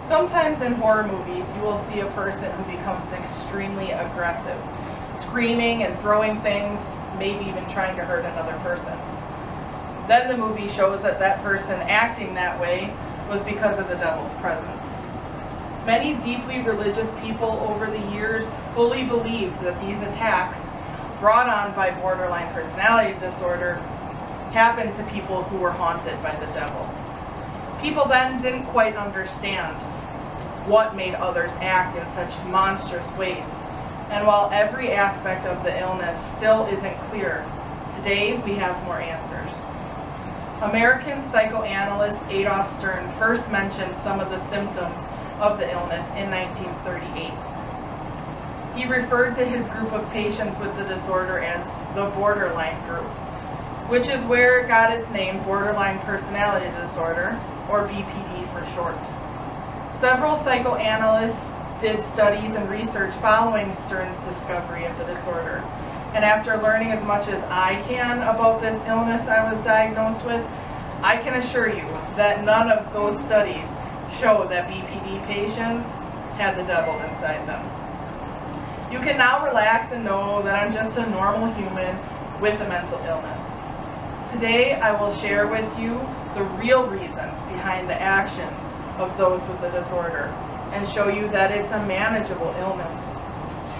Sometimes in horror movies, you will see a person who becomes extremely aggressive, screaming and throwing things, maybe even trying to hurt another person. Then the movie shows that that person acting that way was because of the devil's presence. Many deeply religious people over the years fully believed that these attacks, brought on by borderline personality disorder, happened to people who were haunted by the devil. People then didn't quite understand what made others act in such monstrous ways. And while every aspect of the illness still isn't clear, today we have more answers. American psychoanalyst Adolf Stern first mentioned some of the symptoms of the illness in 1938. He referred to his group of patients with the disorder as the borderline group, which is where it got its name, borderline personality disorder, or BPD for short. Several psychoanalysts did studies and research following Stern's discovery of the disorder. And after learning as much as I can about this illness I was diagnosed with, I can assure you that none of those studies show that BPD patients had the devil inside them. You can now relax and know that I'm just a normal human with a mental illness. Today I will share with you the real reasons behind the actions of those with the disorder and show you that it's a manageable illness.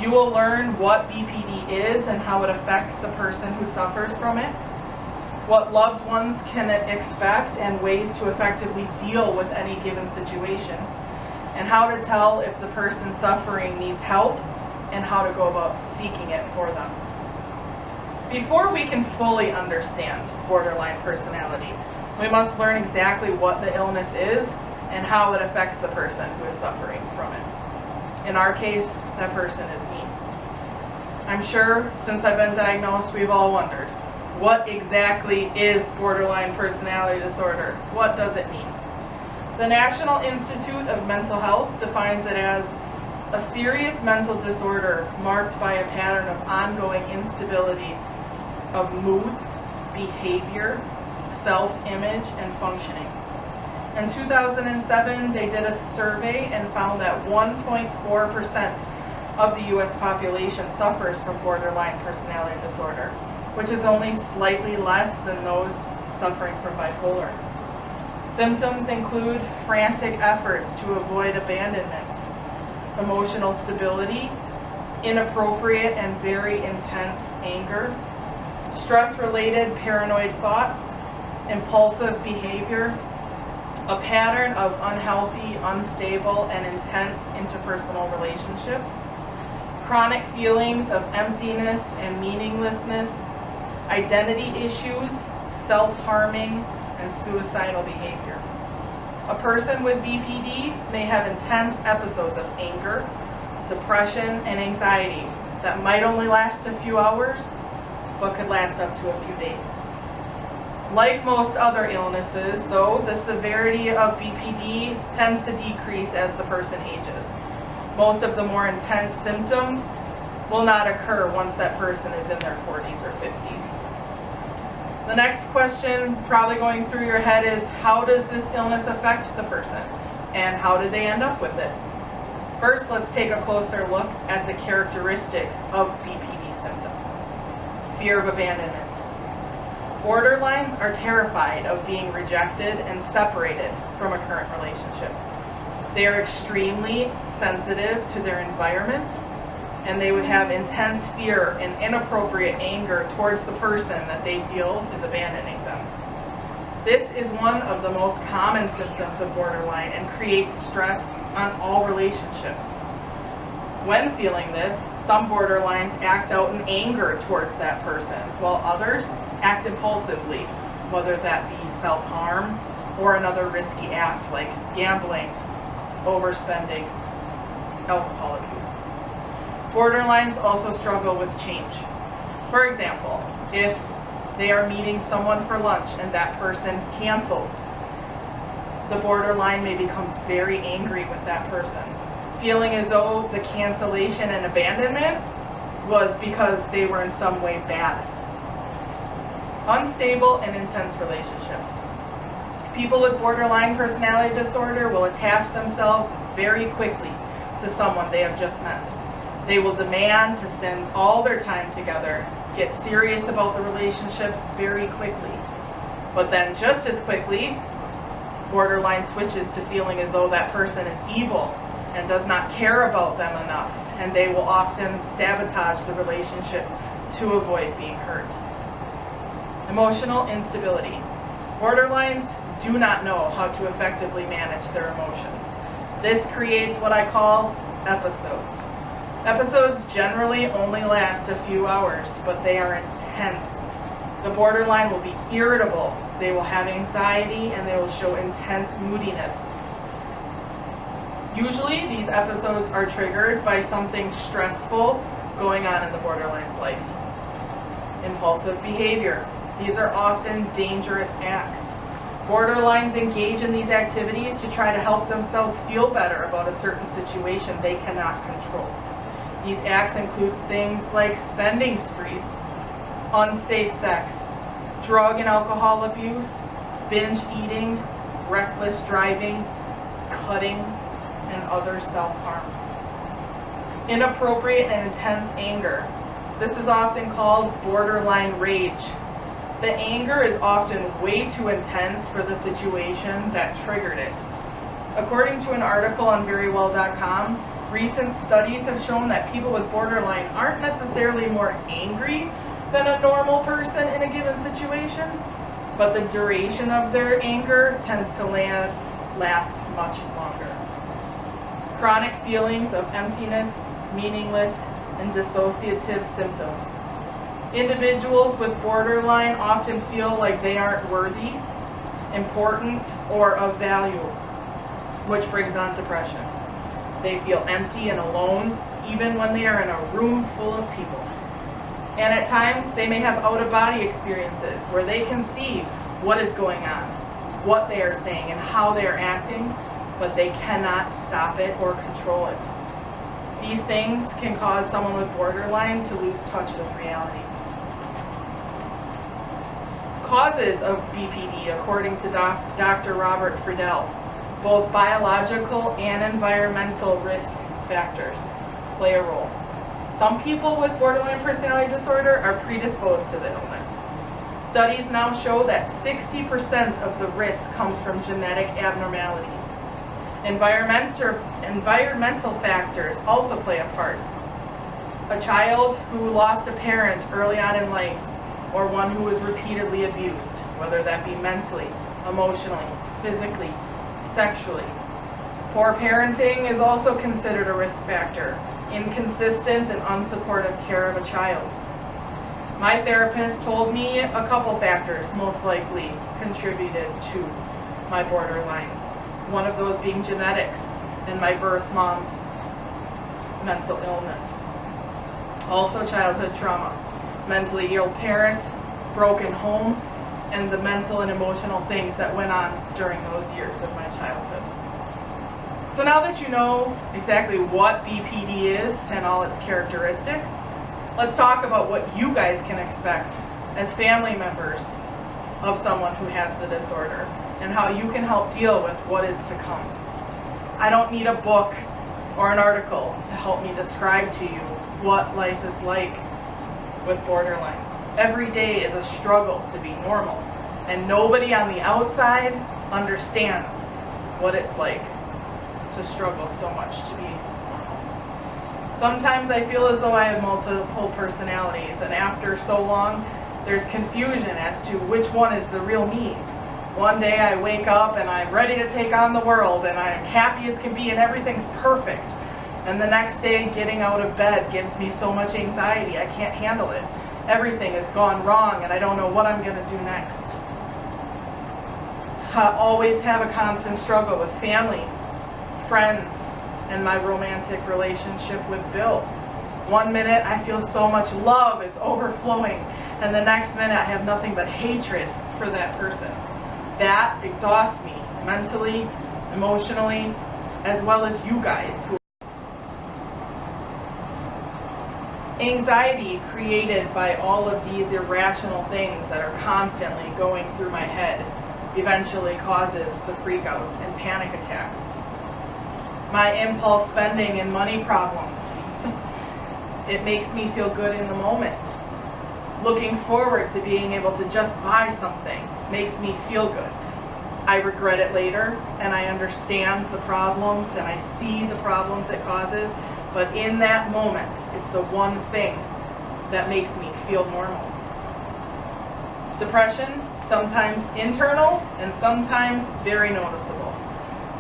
You will learn what BPD is and how it affects the person who suffers from it, what loved ones can expect and ways to effectively deal with any given situation, and how to tell if the person suffering needs help and how to go about seeking it for them. Before we can fully understand borderline personality, we must learn exactly what the illness is and how it affects the person who is suffering from it. In our case, that person is me. I'm sure since I've been diagnosed, we've all wondered, what exactly is borderline personality disorder? What does it mean? The National Institute of Mental Health defines it as a serious mental disorder marked by a pattern of ongoing instability of moods, behavior, self-image, and functioning. In 2007, they did a survey and found that 1.4% of the U.S. population suffers from borderline personality disorder, which is only slightly less than those suffering from bipolar. Symptoms include frantic efforts to avoid abandonment, emotional stability, inappropriate and very intense anger, stress-related paranoid thoughts, impulsive behavior, a pattern of unhealthy, unstable, and intense interpersonal relationships, chronic feelings of emptiness and meaninglessness, identity issues, self-harming, and suicidal behavior. A person with BPD may have intense episodes of anger, depression, and anxiety that might only last a few hours, but could last up to a few days. Like most other illnesses, though, the severity of BPD tends to decrease as the person ages. Most of the more intense symptoms will not occur once that person is in their 40s or 50s. The next question probably going through your head is, how does this illness affect the person? And how did they end up with it? First, let's take a closer look at the characteristics of BPD symptoms. Fear of abandonment. Borderlines are terrified of being rejected and separated from a current relationship. They are extremely sensitive to their environment, and they would have intense fear and inappropriate anger towards the person that they feel is abandoning them. This is one of the most common symptoms of borderline and creates stress on all relationships. When feeling this, some borderlines act out in anger towards that person, while others act impulsively, whether that be self-harm or another risky act like gambling, overspending, alcohol abuse. Borderlines also struggle with change. For example, if they are meeting someone for lunch and that person cancels, the borderline may become very angry with that person, feeling as though the cancellation and abandonment was because they were in some way bad. Unstable and intense relationships. People with borderline personality disorder will attach themselves very quickly to someone they have just met. They will demand to spend all their time together, get serious about the relationship very quickly. But then just as quickly, borderline switches to feeling as though that person is evil and does not care about them enough, and they will often sabotage the relationship to avoid being hurt. Emotional instability. Borderlines do not know how to effectively manage their emotions. This creates what I call episodes. Episodes generally only last a few hours, but they are intense. The borderline will be irritable, they will have anxiety, and they will show intense moodiness. Usually these episodes are triggered by something stressful going on in the borderline's life. Impulsive behavior. These are often dangerous acts. Borderlines engage in these activities to try to help themselves feel better about a certain situation they cannot control. These acts include things like spending sprees, unsafe sex, drug and alcohol abuse, binge eating, reckless driving, cutting, and other self-harm. Inappropriate and intense anger. This is often called borderline rage. The anger is often way too intense for the situation that triggered it. According to an article on verywell.com, recent studies have shown that people with borderline aren't necessarily more angry than a normal person in a given situation, but the duration of their anger tends to last much longer. Chronic feelings of emptiness, meaningless, and dissociative symptoms. Individuals with borderline often feel like they aren't worthy, important, or of value, which brings on depression. They feel empty and alone, even when they are in a room full of people. And at times, they may have out-of-body experiences where they can see what is going on, what they are saying, and how they are acting, but they cannot stop it or control it. These things can cause someone with borderline to lose touch with reality. Causes of BPD, according to Dr. Robert Friedel, both biological and environmental risk factors play a role. Some people with borderline personality disorder are predisposed to the illness. Studies now show that 60% of the risk comes from genetic abnormalities. Environmental factors also play a part. A child who lost a parent early on in life, or one who was repeatedly abused, whether that be mentally, emotionally, physically, sexually. Poor parenting is also considered a risk factor. Inconsistent and unsupportive care of a child. My therapist told me a couple factors most likely contributed to my borderline. One of those being genetics and my birth mom's mental illness. Also childhood trauma, mentally ill parent, broken home, and the mental and emotional things that went on during those years of my childhood. So now that you know exactly what BPD is and all its characteristics, let's talk about what you guys can expect as family members of someone who has the disorder and how you can help deal with what is to come. I don't need a book or an article to help me describe to you what life is like with borderline. Every day is a struggle to be normal, and nobody on the outside understands what it's like to struggle so much to be normal. Sometimes I feel as though I have multiple personalities, and after so long, there's confusion as to which one is the real me. One day I wake up and I'm ready to take on the world, and I'm happy as can be, and everything's perfect. And the next day, getting out of bed gives me so much anxiety, I can't handle it. Everything has gone wrong, and I don't know what I'm going to do next. I always have a constant struggle with family, friends, and my romantic relationship with Bill. One minute I feel so much love, it's overflowing, and the next minute I have nothing but hatred for that person. That exhausts me mentally, emotionally, as well as you guys. Anxiety created by all of these irrational things that are constantly going through my head eventually causes the freakouts and panic attacks. My impulse spending and money problems. It makes me feel good in the moment. Looking forward to being able to just buy something makes me feel good. I regret it later, and I understand the problems, and I see the problems it causes, but in that moment, it's the one thing that makes me feel normal. Depression, sometimes internal, and sometimes very noticeable.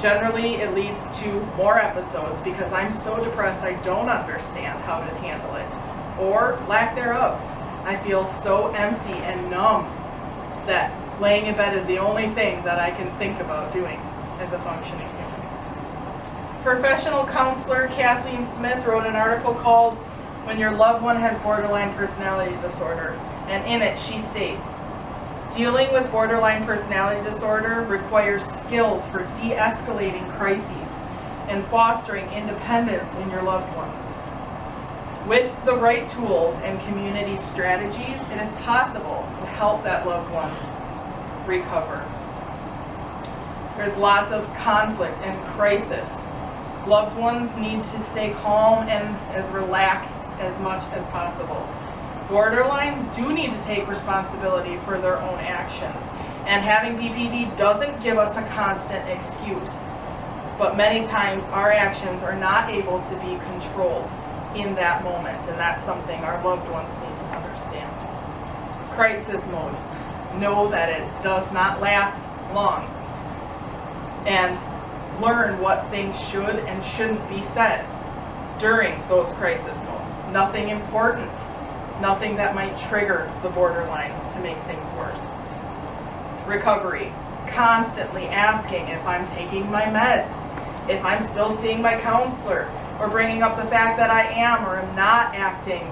Generally, it leads to more episodes because I'm so depressed I don't understand how to handle it, or lack thereof. I feel so empty and numb that laying in bed is the only thing that I can think about doing as a functioning human. Professional counselor Kathleen Smith wrote an article called "When Your Loved One Has Borderline Personality Disorder," and in it she states, "Dealing with borderline personality disorder requires skills for de-escalating crises and fostering independence in your loved ones. With the right tools and community strategies, it is possible to help that loved one recover." There's lots of conflict and crisis. Loved ones need to stay calm and as relaxed as much as possible. Borderlines do need to take responsibility for their own actions, and having BPD doesn't give us a constant excuse. But many times our actions are not able to be controlled in that moment, and that's something our loved ones need to understand. Crisis mode. Know that it does not last long, and learn what things should and shouldn't be said during those crisis modes. Nothing important, nothing that might trigger the borderline to make things worse. Recovery. Constantly asking if I'm taking my meds, if I'm still seeing my counselor, or bringing up the fact that I am or am not acting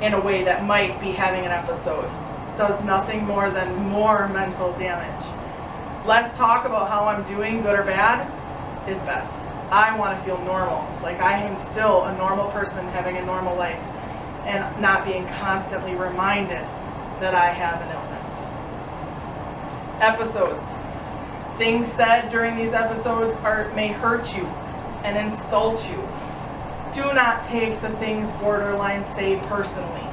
in a way that might be having an episode does nothing more than more mental damage. Less talk about how I'm doing, good or bad, is best. I want to feel normal, like I am still a normal person having a normal life, and not being constantly reminded that I have an illness. Episodes. Things said during these episodes may hurt you and insult you. Do not take the things borderline say personally,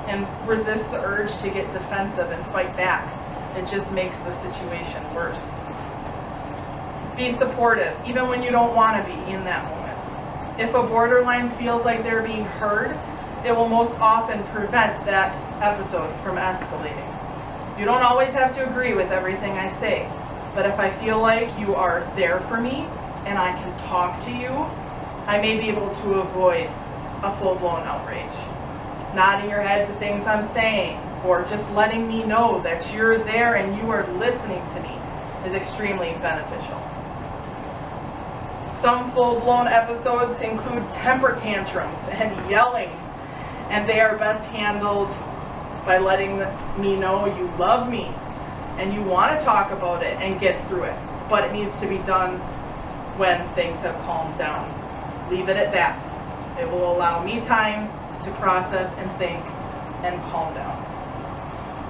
and resist the urge to get defensive and fight back. It just makes the situation worse. Be supportive, even when you don't want to be in that moment. If a borderline feels like they're being heard, it will most often prevent that episode from escalating. You don't always have to agree with everything I say, but if I feel like you are there for me and I can talk to you, I may be able to avoid a full-blown outrage. Nodding your head to things I'm saying, or just letting me know that you're there and you are listening to me is extremely beneficial. Some full-blown episodes include temper tantrums and yelling, and they are best handled by letting me know you love me and you want to talk about it and get through it, but it needs to be done when things have calmed down. Leave it at that. It will allow me time to process and think and calm down.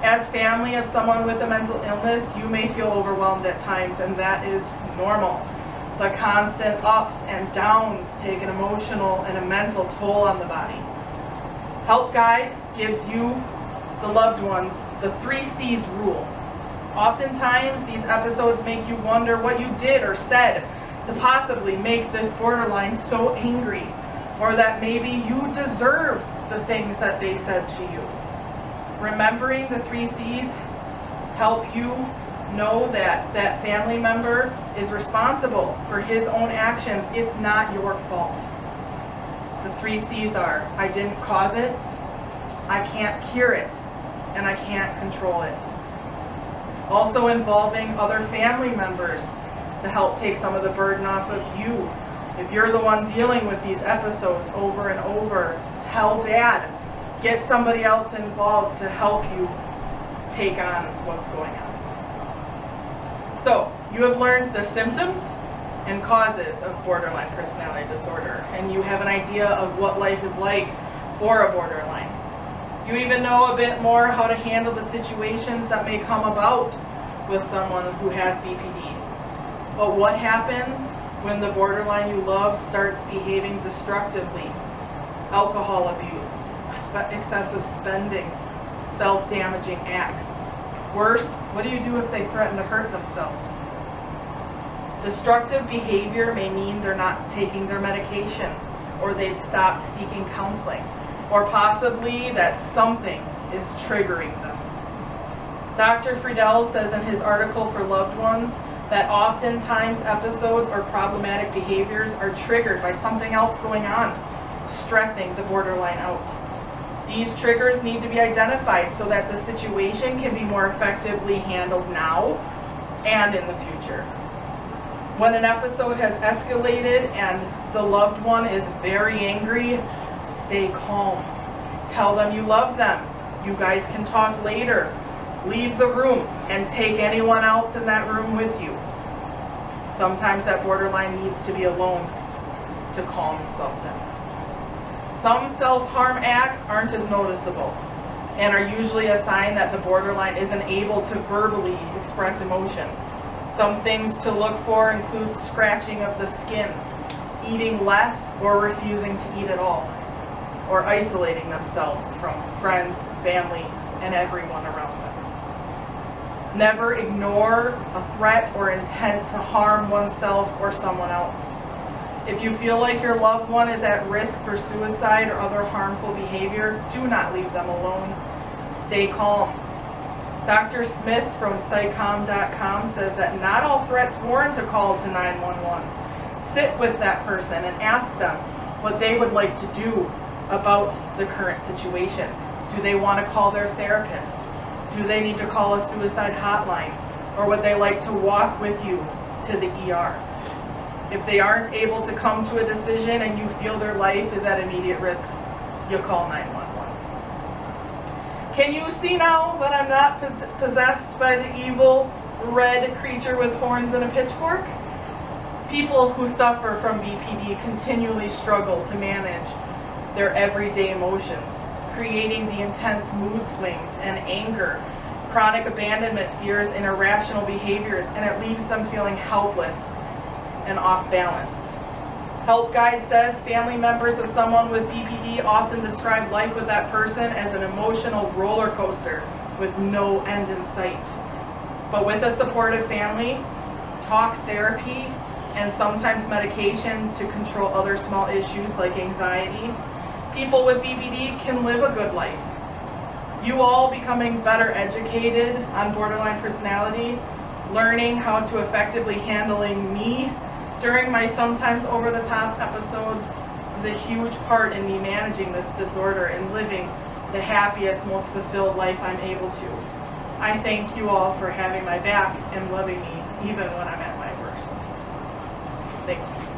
As family of someone with a mental illness, you may feel overwhelmed at times, and that is normal. The constant ups and downs take an emotional and a mental toll on the body. Help Guide gives you, the loved ones, the 3 C's rule. Oftentimes, these episodes make you wonder what you did or said to possibly make this borderline so angry, or that maybe you deserve the things that they said to you. Remembering the 3 C's help you know that that family member is responsible for his own actions. It's not your fault. The 3 C's are: I didn't cause it, I can't cure it, and I can't control it. Also involving other family members to help take some of the burden off of you. If you're the one dealing with these episodes over and over, tell Dad. Get somebody else involved to help you take on what's going on. So, you have learned the symptoms and causes of borderline personality disorder, and you have an idea of what life is like for a borderline. You even know a bit more how to handle the situations that may come about with someone who has BPD. But what happens when the borderline you love starts behaving destructively? Alcohol abuse, excessive spending, self-damaging acts. Worse, what do you do if they threaten to hurt themselves? Destructive behavior may mean they're not taking their medication, or they've stopped seeking counseling, or possibly that something is triggering them. Dr. Friedel says in his article for loved ones that oftentimes episodes or problematic behaviors are triggered by something else going on, stressing the borderline out. These triggers need to be identified so that the situation can be more effectively handled now and in the future. When an episode has escalated and the loved one is very angry, stay calm. Tell them you love them. You guys can talk later. Leave the room and take anyone else in that room with you. Sometimes that borderline needs to be alone to calm himself down. Some self-harm acts aren't as noticeable and are usually a sign that the borderline isn't able to verbally express emotion. Some things to look for include scratching of the skin, eating less or refusing to eat at all, or isolating themselves from friends, family, and everyone around them. Never ignore a threat or intent to harm oneself or someone else. If you feel like your loved one is at risk for suicide or other harmful behavior, do not leave them alone. Stay calm. Dr. Smith from psychom.com says that not all threats warrant a call to 911. Sit with that person and ask them what they would like to do about the current situation. Do they want to call their therapist? Do they need to call a suicide hotline? Or would they like to walk with you to the ER? If they aren't able to come to a decision and you feel their life is at immediate risk, you call 911. Can you see now that I'm not possessed by the evil red creature with horns and a pitchfork? People who suffer from BPD continually struggle to manage their everyday emotions, creating the intense mood swings and anger, chronic abandonment fears, and irrational behaviors, and it leaves them feeling helpless and off-balanced. Help Guide says family members of someone with BPD often describe life with that person as an emotional roller coaster with no end in sight. But with a supportive family, talk therapy, and sometimes medication to control other small issues like anxiety, people with BPD can live a good life. You all becoming better educated on borderline personality, learning how to effectively handling me during my sometimes over-the-top episodes is a huge part in me managing this disorder and living the happiest, most fulfilled life I'm able to. I thank you all for having my back and loving me even when I'm at my worst. Thank you.